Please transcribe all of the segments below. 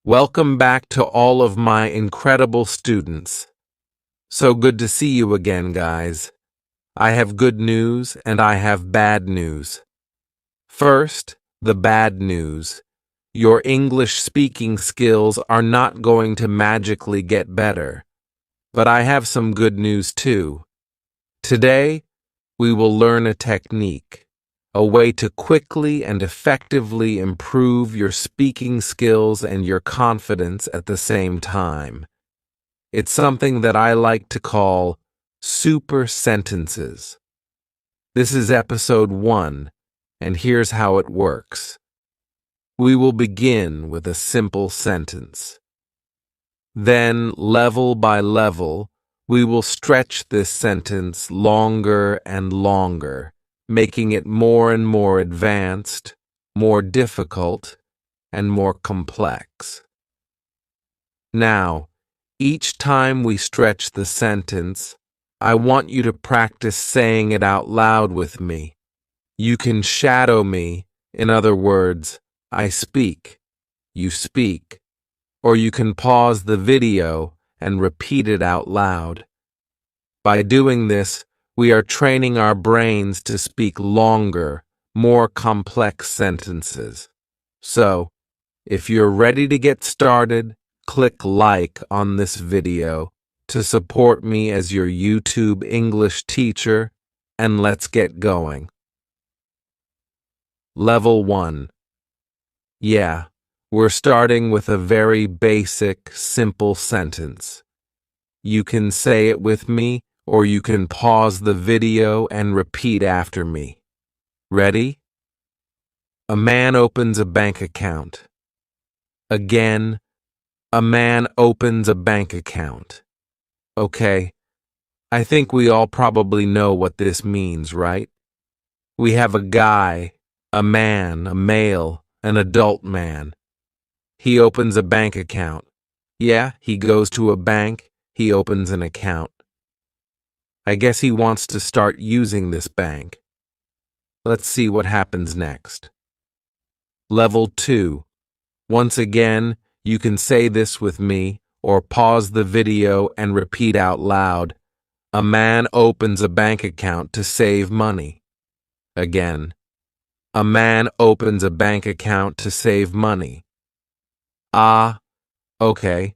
Welcome back to all of my incredible students. So good to see you again, guys. I have good news and I have bad news. First, the bad news. Your English speaking skills are not going to magically get better. But I have some good news too. Today, we will learn a technique, a way to quickly and effectively improve your speaking skills and your confidence at the same time. It's something that I like to call super sentences. This is episode 1, and here's how it works. We will begin with a simple sentence. Then, level by level, we will stretch this sentence longer and longer, making it more and more advanced, more difficult, and more complex. Now, each time we stretch the sentence, I want you to practice saying it out loud with me. You can shadow me, in other words, I speak, you speak, or you can pause the video and repeat it out loud. By doing this, we are training our brains to speak longer, more complex sentences. So, if you're ready to get started, click like on this video to support me as your YouTube English teacher, and let's get going. Level 1. Yeah, we're starting with a very basic, simple sentence. You can say it with me, or you can pause the video and repeat after me. Ready? A man opens a bank account. Again, a man opens a bank account. Okay, I think we all probably know what this means, right? We have a guy, a man, a male, an adult man. He opens a bank account. Yeah, he goes to a bank, he opens an account. I guess he wants to start using this bank. Let's see what happens next. Level 2. Once again, you can say this with me, or pause the video and repeat out loud. A man opens a bank account to save money. Again. A man opens a bank account to save money. Ah, okay.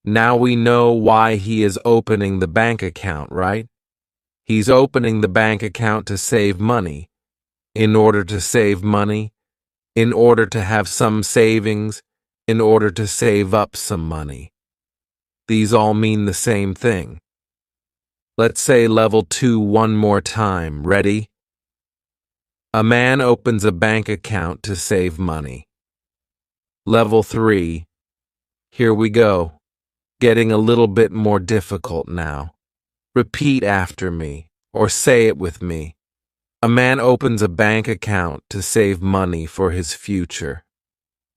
Now we know why he is opening the bank account, right? He's opening the bank account to save money. In order to save money, in order to have some savings, in order to save up some money. These all mean the same thing. Let's say level 2 one more time. Ready? A man opens a bank account to save money. Level 3. Here we go. Getting a little bit more difficult now. Repeat after me, or say it with me. A man opens a bank account to save money for his future.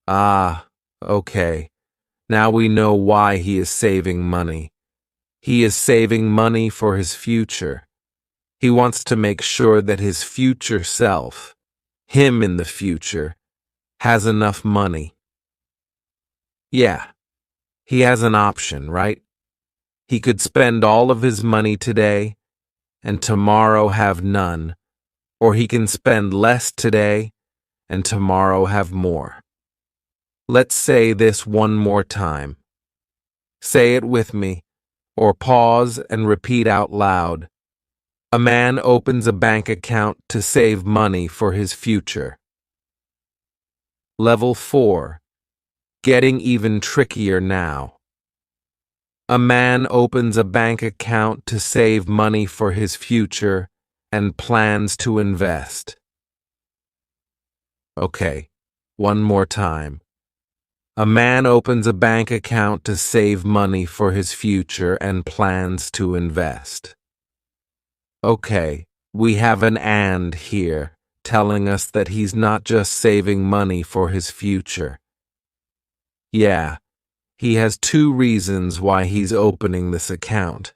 Ah, okay. Now we know why he is saving money. He is saving money for his future. He wants to make sure that his future self, him in the future, has enough money. Yeah, he has an option, right? He could spend all of his money today and tomorrow have none, or he can spend less today and tomorrow have more. Let's say this one more time. Say it with me, or pause and repeat out loud. A man opens a bank account to save money for his future. Level 4. Getting even trickier now. A man opens a bank account to save money for his future and plans to invest. Okay, one more time. A man opens a bank account to save money for his future and plans to invest. Okay, we have an "and" here, telling us that he's not just saving money for his future. Yeah, he has 2 reasons why he's opening this account.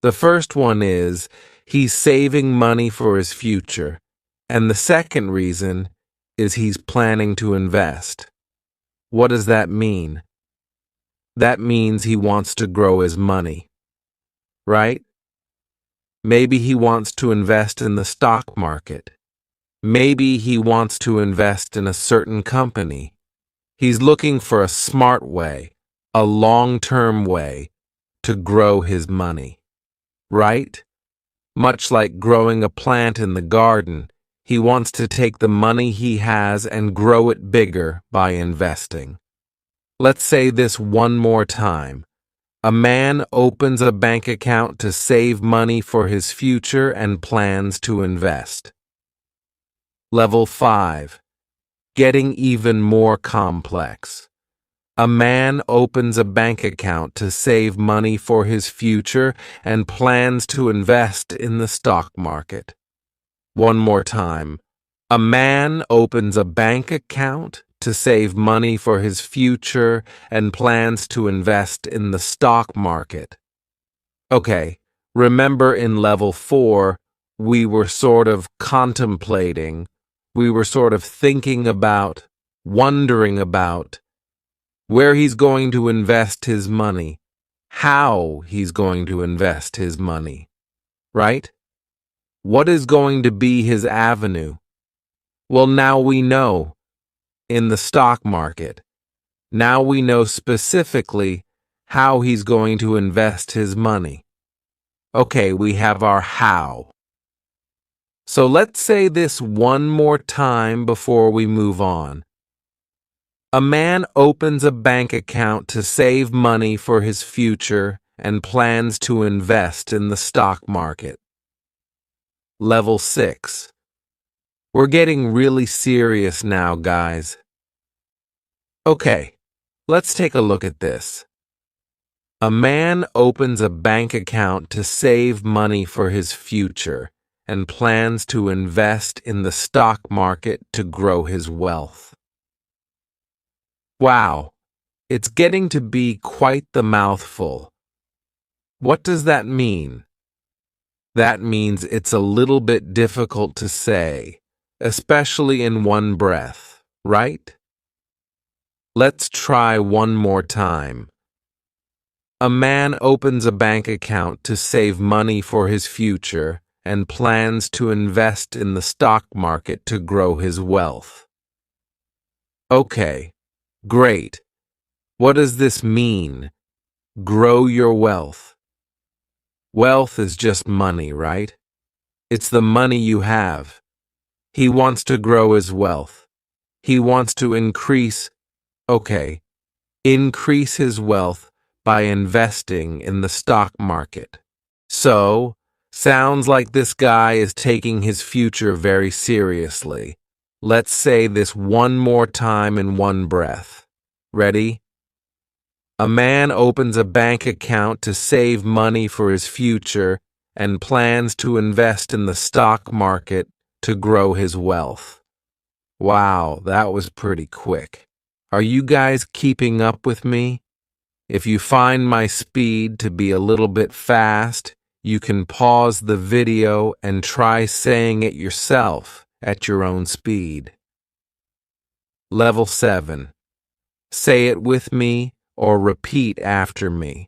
The first one is he's saving money for his future, and the second reason is he's planning to invest. What does that mean? That means he wants to grow his money, right? Maybe he wants to invest in the stock market. Maybe he wants to invest in a certain company. He's looking for a smart way, a long-term way to grow his money, right? Much like growing a plant in the garden, he wants to take the money he has and grow it bigger by investing. Let's say this one more time. A man opens a bank account to save money for his future and plans to invest. Level 5. Getting even more complex. A man opens a bank account to save money for his future and plans to invest in the stock market. One more time. A man opens a bank account to save money for his future and plans to invest in the stock market. Okay, remember in level 4, we were sort of contemplating, we were sort of thinking about, wondering about where he's going to invest his money, how he's going to invest his money, right? What is going to be his avenue? Well, now we know. In the stock market. Now we know specifically how he's going to invest his money. Okay, we have our how. So let's say this one more time before we move on. A man opens a bank account to save money for his future and plans to invest in the stock market. Level 6. We're getting really serious now, guys. Okay, let's take a look at this. A man opens a bank account to save money for his future and plans to invest in the stock market to grow his wealth. Wow, it's getting to be quite the mouthful. What does that mean? That means it's a little bit difficult to say, especially in one breath, right? Let's try one more time. A man opens a bank account to save money for his future and plans to invest in the stock market to grow his wealth. Okay, great. What does this mean? Grow your wealth. Wealth is just money, right? It's the money you have. He wants to grow his wealth. He wants to increase his wealth by investing in the stock market. So, sounds like this guy is taking his future very seriously. Let's say this one more time in one breath. Ready? A man opens a bank account to save money for his future and plans to invest in the stock market to grow his wealth. Wow, that was pretty quick. Are you guys keeping up with me? If you find my speed to be a little bit fast, you can pause the video and try saying it yourself at your own speed. Level 7. Say it with me or repeat after me.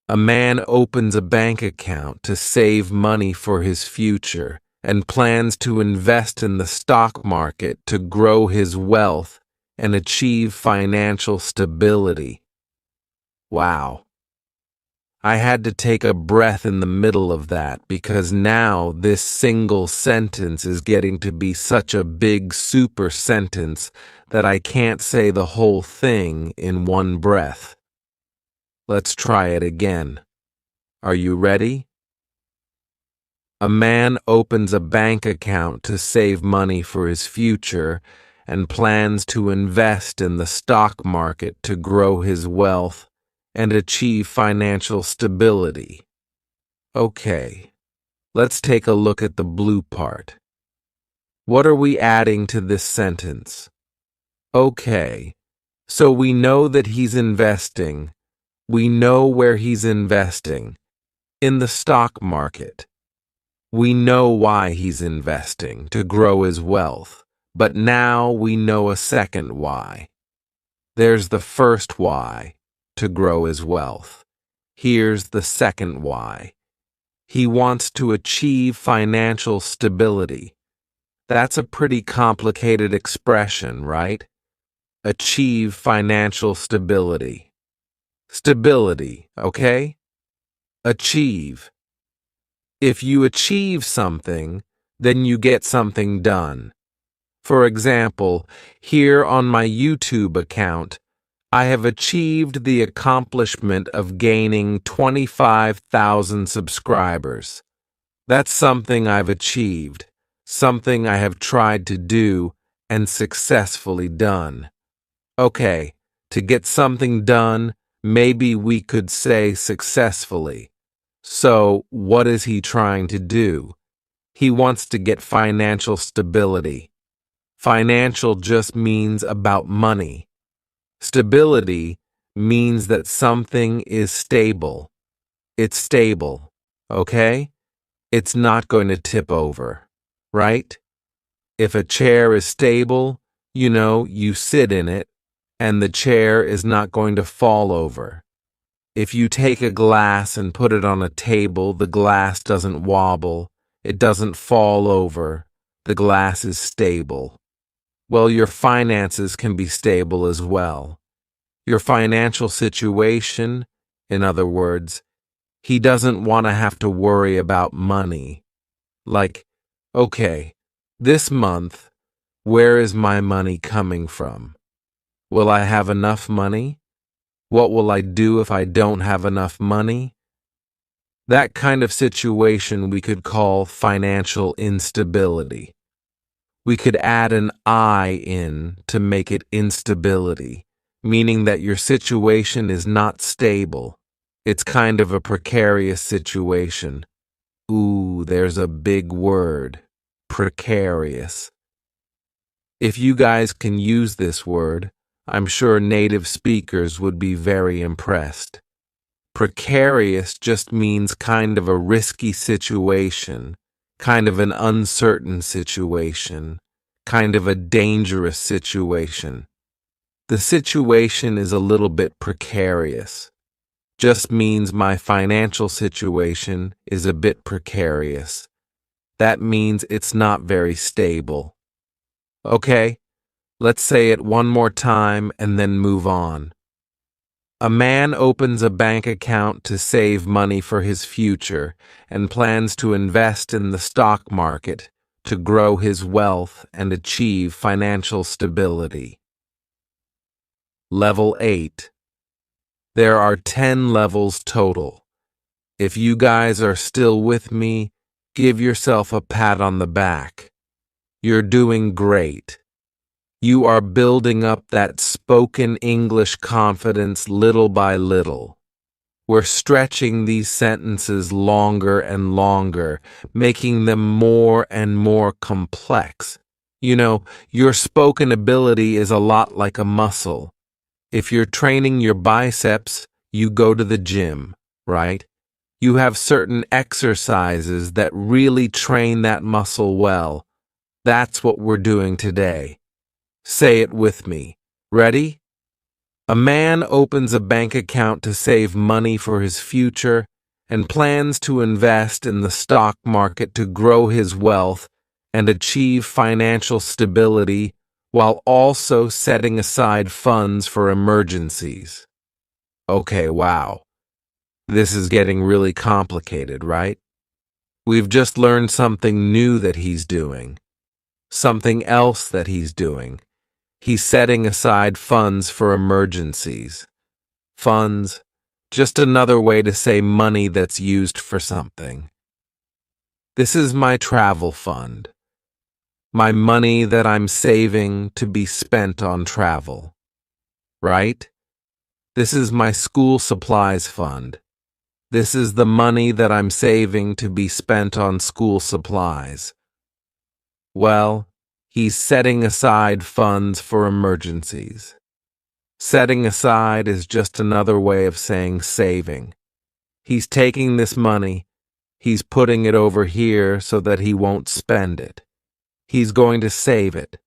A man opens a bank account to save money for his future and plans to invest in the stock market to grow his wealth and achieve financial stability. Wow. I had to take a breath in the middle of that because now this single sentence is getting to be such a big super sentence that I can't say the whole thing in one breath. Let's try it again. Are you ready? A man opens a bank account to save money for his future and plans to invest in the stock market to grow his wealth and achieve financial stability. Okay, let's take a look at the blue part. What are we adding to this sentence? Okay, so we know that he's investing. We know where he's investing. In the stock market. We know why he's investing, to grow his wealth. But now we know a second why. There's the first why, to grow his wealth. Here's the second why. He wants to achieve financial stability. That's a pretty complicated expression, right? Achieve financial stability. Stability, okay? Achieve. If you achieve something, then you get something done. For example, here on my YouTube account, I have achieved the accomplishment of gaining 25,000 subscribers. That's something I've achieved, something I have tried to do and successfully done. Okay, to get something done, maybe we could say successfully. So, what is he trying to do? He wants to get financial stability. Financial just means about money. Stability means that something is stable. It's stable, okay? It's not going to tip over, right? If a chair is stable, you sit in it, and the chair is not going to fall over. If you take a glass and put it on a table, the glass doesn't wobble, it doesn't fall over, the glass is stable. Well, your finances can be stable as well. Your financial situation, in other words, he doesn't want to have to worry about money. Like, okay, this month, where is my money coming from? Will I have enough money? What will I do if I don't have enough money? That kind of situation we could call financial instability. We could add an I in to make it instability, meaning that your situation is not stable. It's kind of a precarious situation. Ooh, there's a big word. Precarious. If you guys can use this word, I'm sure native speakers would be very impressed. Precarious just means kind of a risky situation, kind of an uncertain situation, kind of a dangerous situation. The situation is a little bit precarious. Just means my financial situation is a bit precarious. That means it's not very stable. Okay, let's say it one more time and then move on. A man opens a bank account to save money for his future and plans to invest in the stock market to grow his wealth and achieve financial stability. Level 8. There are 10 levels total. If you guys are still with me, give yourself a pat on the back. You're doing great. You are building up that spoken English confidence little by little. We're stretching these sentences longer and longer, making them more and more complex. Your spoken ability is a lot like a muscle. If you're training your biceps, you go to the gym, right? You have certain exercises that really train that muscle well. That's what we're doing today. Say it with me. Ready? A man opens a bank account to save money for his future and plans to invest in the stock market to grow his wealth and achieve financial stability while also setting aside funds for emergencies. Okay, wow. This is getting really complicated, right? We've just learned something new that he's doing. Something else that he's doing. He's setting aside funds for emergencies. Funds, just another way to say money that's used for something. This is my travel fund. My money that I'm saving to be spent on travel. Right? This is my school supplies fund. This is the money that I'm saving to be spent on school supplies. Well, he's setting aside funds for emergencies. Setting aside is just another way of saying saving. He's taking this money, he's putting it over here so that he won't spend it. He's going to save it.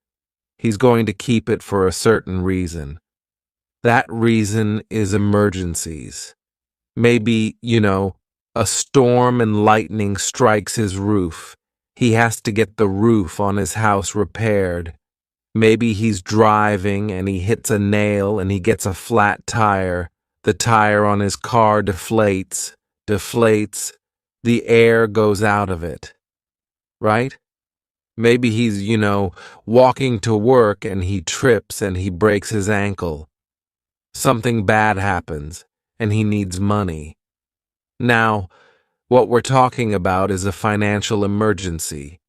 He's going to keep it for a certain reason. That reason is emergencies. Maybe, a storm and lightning strikes his roof. He has to get the roof on his house repaired. Maybe he's driving and he hits a nail and he gets a flat tire. The tire on his car deflates. The air goes out of it, right? Maybe he's, walking to work and he trips and he breaks his ankle. Something bad happens and he needs money. Now, what we're talking about is a financial emergency,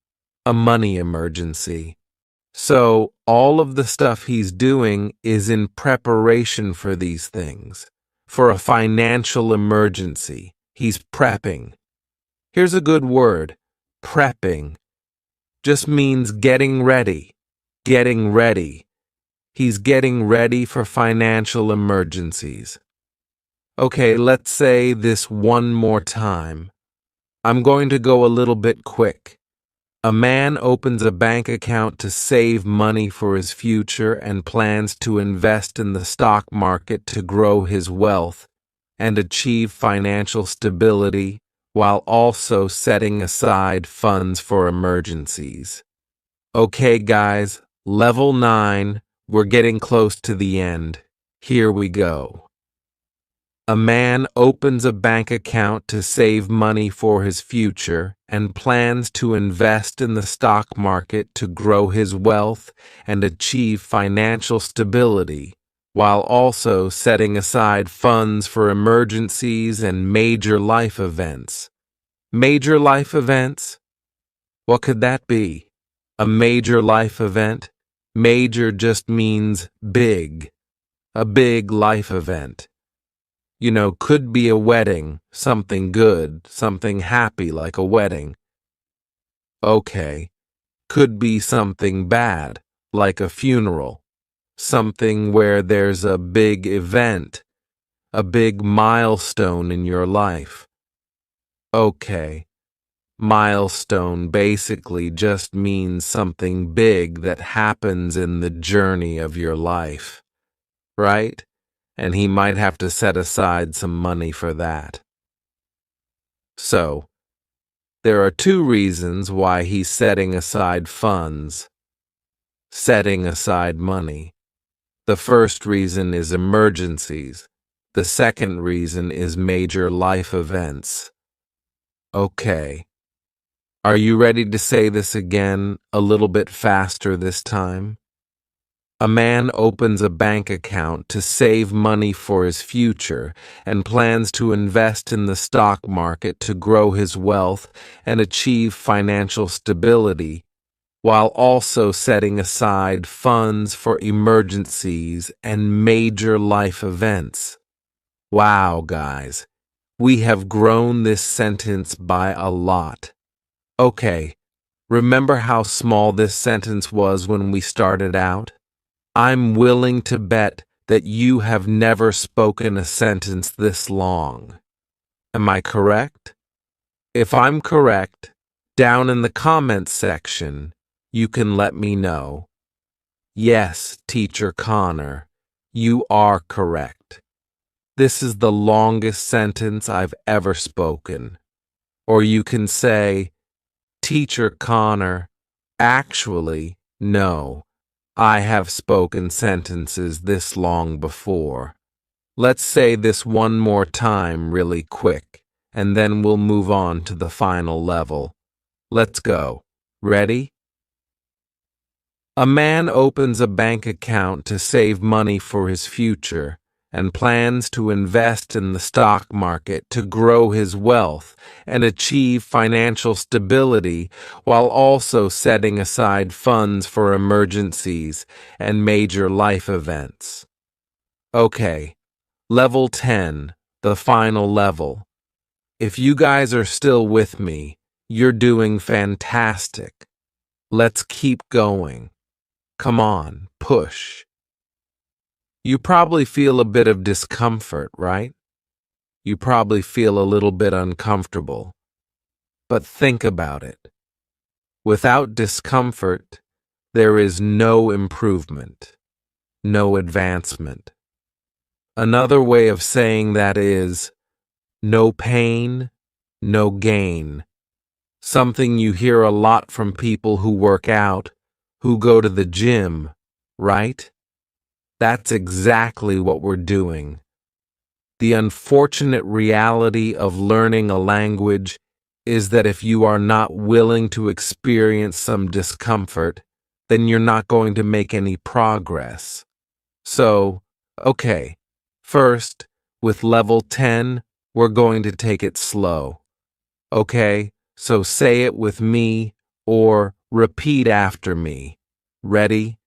a money emergency. So all of the stuff he's doing is in preparation for these things, for a financial emergency. He's prepping. Here's a good word, prepping. Just means getting ready, getting ready. He's getting ready for financial emergencies. Okay, let's say this one more time. I'm going to go a little bit quick. A man opens a bank account to save money for his future and plans to invest in the stock market to grow his wealth and achieve financial stability while also setting aside funds for emergencies. Okay, guys, level 9, we're getting close to the end. Here we go. A man opens a bank account to save money for his future and plans to invest in the stock market to grow his wealth and achieve financial stability, while also setting aside funds for emergencies and major life events. Major life events? What could that be? A major life event? Major just means big. A big life event. Could be a wedding, something good, something happy like a wedding. Okay. Could be something bad, like a funeral. Something where there's a big event, a big milestone in your life. Okay. Milestone basically just means something big that happens in the journey of your life, right? And he might have to set aside some money for that. So, there are 2 reasons why he's setting aside funds, setting aside money. The first reason is emergencies. The second reason is major life events. Okay. Are you ready to say this again a little bit faster this time? A man opens a bank account to save money for his future and plans to invest in the stock market to grow his wealth and achieve financial stability, while also setting aside funds for emergencies and major life events. Wow, guys, we have grown this sentence by a lot. Okay, remember how small this sentence was when we started out? I'm willing to bet that you have never spoken a sentence this long. Am I correct? If I'm correct, down in the comments section, you can let me know. Yes, Teacher Connor, you are correct. This is the longest sentence I've ever spoken. Or you can say, Teacher Connor, actually, no. I have spoken sentences this long before. Let's say this one more time really quick, and then we'll move on to the final level. Let's go. Ready? A man opens a bank account to save money for his future and plans to invest in the stock market to grow his wealth and achieve financial stability while also setting aside funds for emergencies and major life events. Okay, level 10, the final level. If you guys are still with me, you're doing fantastic. Let's keep going. Come on, push. You probably feel a bit of discomfort, right? You probably feel a little bit uncomfortable. But think about it. Without discomfort, there is no improvement, no advancement. Another way of saying that is no pain, no gain. Something you hear a lot from people who work out, who go to the gym, right? That's exactly what we're doing. The unfortunate reality of learning a language is that if you are not willing to experience some discomfort, then you're not going to make any progress. So, okay, first, with level 10, we're going to take it slow. Okay, so say it with me or repeat after me. Ready?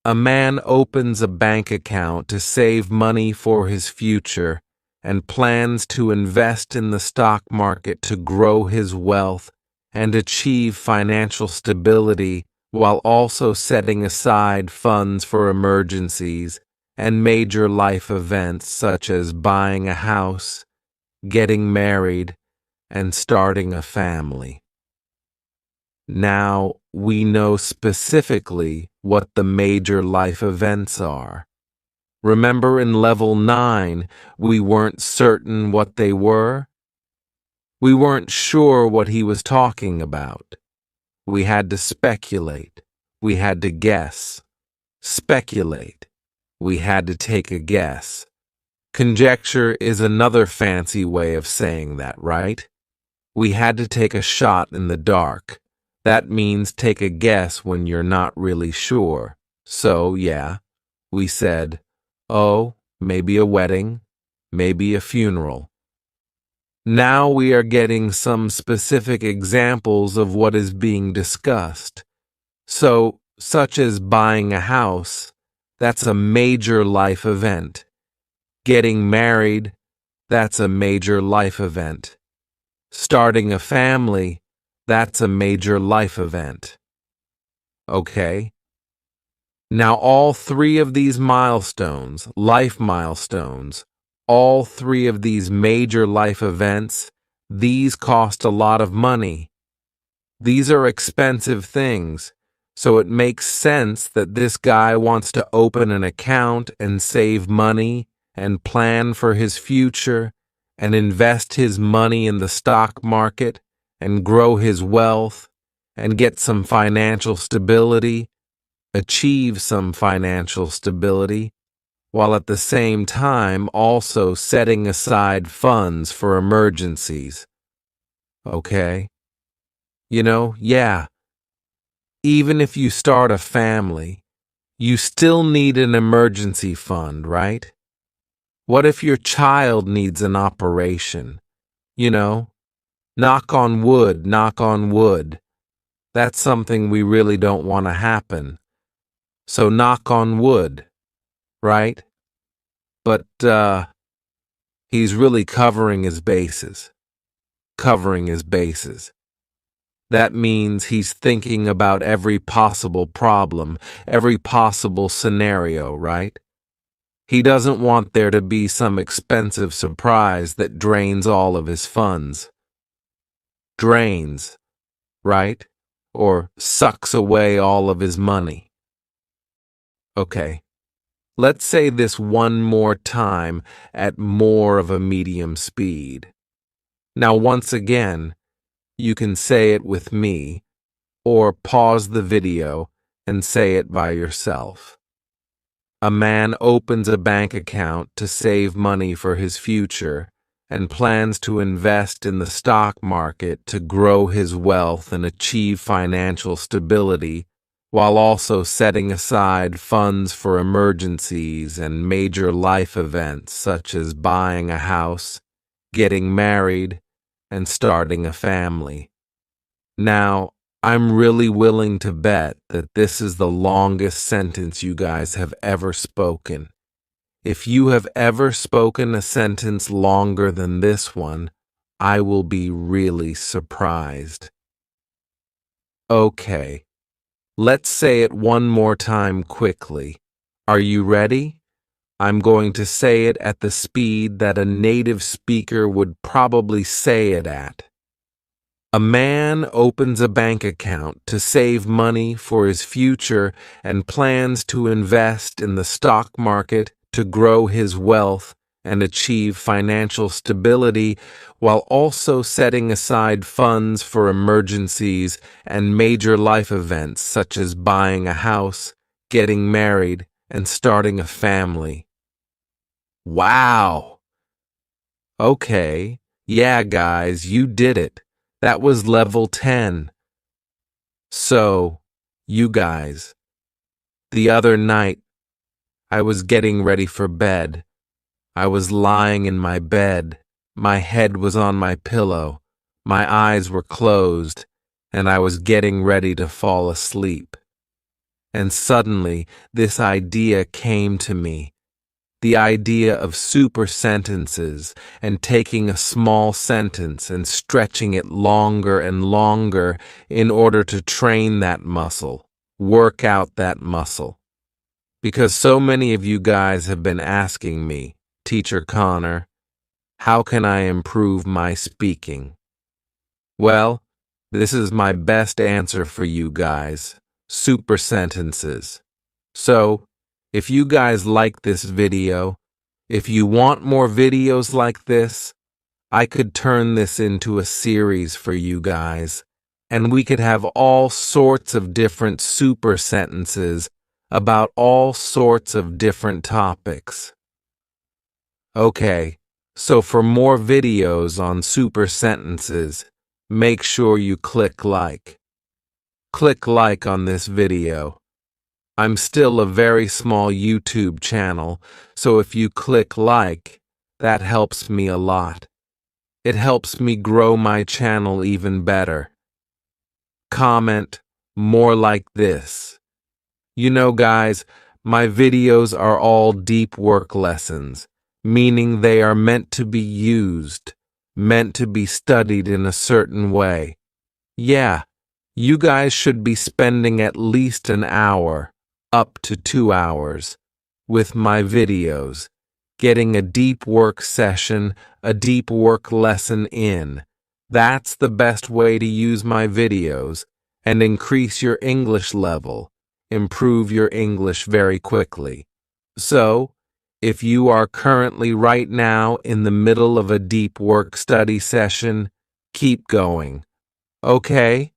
A man opens a bank account to save money for his future and plans to invest in the stock market to grow his wealth and achieve financial stability while also setting aside funds for emergencies and major life events such as buying a house, getting married, and starting a family. Now we know specifically what the major life events are. Remember in level 9, we weren't certain what they were? We weren't sure what he was talking about. We had to speculate. We had to guess. Speculate. We had to take a guess. Conjecture is another fancy way of saying that, right? We had to take a shot in the dark. That means take a guess when you're not really sure. So, yeah, we said, oh, maybe a wedding, maybe a funeral. Now we are getting some specific examples of what is being discussed. So, such as buying a house, that's a major life event. Getting married, that's a major life event. Starting a family, that's a major life event. Okay? Now all three of these milestones, life milestones, all three of these major life events, these cost a lot of money. These are expensive things, so it makes sense that this guy wants to open an account and save money and plan for his future and invest his money in the stock market and grow his wealth and get some financial stability, achieve some financial stability, while at the same time also setting aside funds for emergencies. Okay? Yeah, even if you start a family, you still need an emergency fund, right? What if your child needs an operation? Knock on wood, knock on wood. That's something we really don't want to happen. So knock on wood, right? But, he's really covering his bases. Covering his bases. That means he's thinking about every possible problem, every possible scenario, right? He doesn't want there to be some expensive surprise that drains all of his funds. Drains, right? Or sucks away all of his money. Okay, let's say this one more time at more of a medium speed. Now, once again, you can say it with me, or pause the video and say it by yourself. A man opens a bank account to save money for his future and plans to invest in the stock market to grow his wealth and achieve financial stability, while also setting aside funds for emergencies and major life events such as buying a house, getting married, and starting a family. Now, I'm really willing to bet that this is the longest sentence you guys have ever spoken. If you have ever spoken a sentence longer than this one, I will be really surprised. Okay, let's say it one more time quickly. Are you ready? I'm going to say it at the speed that a native speaker would probably say it at. A man opens a bank account to save money for his future and plans to invest in the stock market to grow his wealth and achieve financial stability while also setting aside funds for emergencies and major life events such as buying a house, getting married, and starting a family. Wow! Okay, yeah guys, you did it. That was level 10. So, you guys, the other night, I was getting ready for bed. I was lying in my bed. My head was on my pillow. My eyes were closed, and I was getting ready to fall asleep. And suddenly, this idea came to me. The idea of super sentences and taking a small sentence and stretching it longer and longer in order to train that muscle, work out that muscle. Because so many of you guys have been asking me, Teacher Connor, how can I improve my speaking? Well, this is my best answer for you guys, super sentences. So, if you guys like this video, if you want more videos like this, I could turn this into a series for you guys, and we could have all sorts of different super sentences about all sorts of different topics. Okay, so for more videos on super sentences, make sure you click like. Click like on this video. I'm still a very small YouTube channel, so if you click like, that helps me a lot. It helps me grow my channel even better. Comment more like this. You know, guys, my videos are all deep work lessons, meaning they are meant to be used, meant to be studied in a certain way. Yeah, you guys should be spending at least an hour, up to 2 hours, with my videos, getting a deep work session, a deep work lesson in. That's the best way to use my videos and increase your English level, improve your English very quickly. So, if you are currently right now in the middle of a deep work study session, keep going. Okay?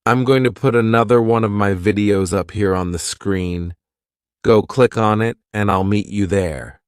I'm going to put another one of my videos up here on the screen. Go click on it and I'll meet you there.